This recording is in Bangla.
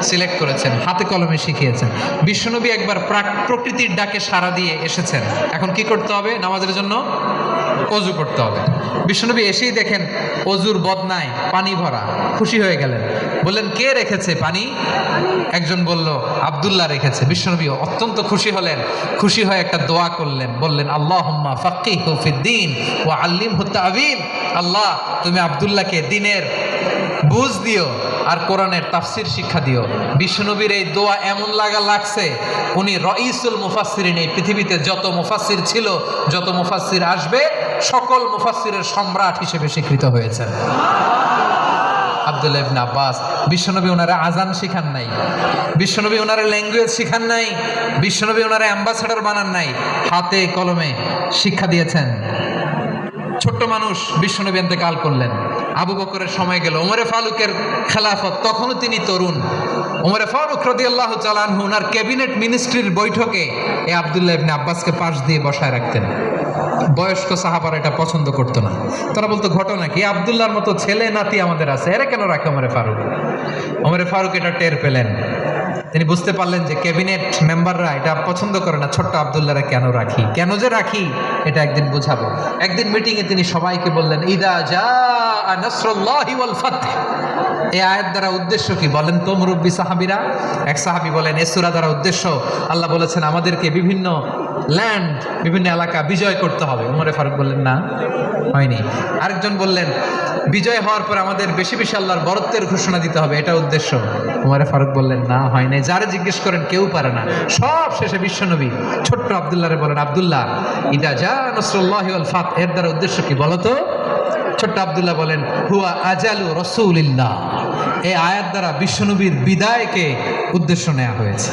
সিলেক্ট করেছেন, হাতে কলমে শিখিয়েছেন। বিশ্বনবী একবার প্রকৃতির ডাকে সাড়া দিয়ে এসেছেন। এখন কি করতে হবে? নামাজের জন্য অজু করতে হবে। বিশ্বনবী এসেই দেখেন অজুর বদনায় পানি ভরা, খুশি হয়ে গেলেন, বললেন কে রেখেছে পানি? একজন বলল আব্দুল্লাহ রেখেছে। বিশ্বনবী অত্যন্ত খুশি হলেন, খুশি হয়ে একটা দোয়া করলেন, বললেন আল্লাহুম্মা ফাক্কিহু ফিদ্দীন ওয়া আল্লিমহু তা'বীল। আল্লাহ তুমি আব্দুল্লাহকে দ্বীনের বুঝ দিও আর কোরআনের তাফসির শিক্ষা দিও। বিশ্বনবীর এই দোয়া এমন লাগছে উনি রাইসুল মুফাসসিরিন, এই পৃথিবীতে যত মুফাসসির ছিল, যত মুফাসসির আসবে, সকল মুফাসসিরের সম্রাট হিসেবে স্বীকৃত হয়েছেন আব্দুল্লাহ ইবনে আব্বাস। বিশ্বনবী ওনারা আজান শিখান নাই, বিশ্বনবী ওনারা ল্যাঙ্গুয়েজ শিখান নাই, বিশ্বনবী ওনারা অ্যাম্বাসেডর বানান নাই, হাতে কলমে শিক্ষা দিয়েছেন। ছোট্ট মানুষ বিশ্বনবী ইন্তেকাল করলেন, আবু বকরের সময় গেল, ওমরে ফারুকের খেলাফত, তখনও তিনি তরুণ। ওমরে ফারুক রাদিয়াল্লাহু তাআলা আনহু ওনার ক্যাবিনেট মিনিস্ট্রির বৈঠকে এই আব্দুল্লাহ ইবনে আব্বাসকে পাশ দিয়ে বসায় রাখতেন। বয়স্ক সাহাবারা এটা পছন্দ করতো না, তারা বলতো ঘটনা কি, আব্দুল্লাহর মতো ছেলে নাতি আমাদের আছে, এরা কেন রাখে ওমরে ফারুক? ওমরে ফারুক এটা টের পেলেন, তিনি বুঝতে পারলেন যে ক্যাবিনেট মেম্বাররা এটা পছন্দ করে না, ছোট্ট আব্দুল্লাহরা কেন রাখি, কেন যে রাখি এটা একদিন বুঝাবো। একদিন মিটিংয়ে তিনি সবাইকে বললেন ইদা জাআ নাসরুল্লাহি ওয়াল ফাতহ। এই আয়াত দ্বারা উদ্দেশ্য কি বলেন তো মুরব্বী সাহাবীরা? এক সাহাবী বলেন এই সূরা দ্বারা উদ্দেশ্য, আল্লাহ বলেছেন আমাদেরকে বিভিন্ন ল্যান্ড, বিভিন্ন এলাকা বিজয় করতে হবে। ওমরে ফারুক বললেন না, হয়নি। আরেকজন বললেন বিজয় হওয়ার পর আমাদের বেশি বেশি আল্লাহর বরত্বের ঘোষণা দিতে হবে, এটা উদ্দেশ্য। ওমরে ফারুক বললেন না, হয় নাই। যারে জিজ্ঞেস করেন কেউ পারে না। সব শেষে বিশ্বনবী ছোট্ট আব্দুল্লাহরে বলেন আব্দুল্লাহ ইদা জাআ নাসরুল্লাহি ওয়াল ফাতহ, এর দ্বারা উদ্দেশ্য কি বলো তো? ছোট্ট আব্দুল্লাহ বলেন হুয়া আজালু রাসূলিল্লাহ। এই আয়াত দ্বারা বিশ্বনবীর বিদায়কে উদ্দেশ্য নেওয়া হয়েছে।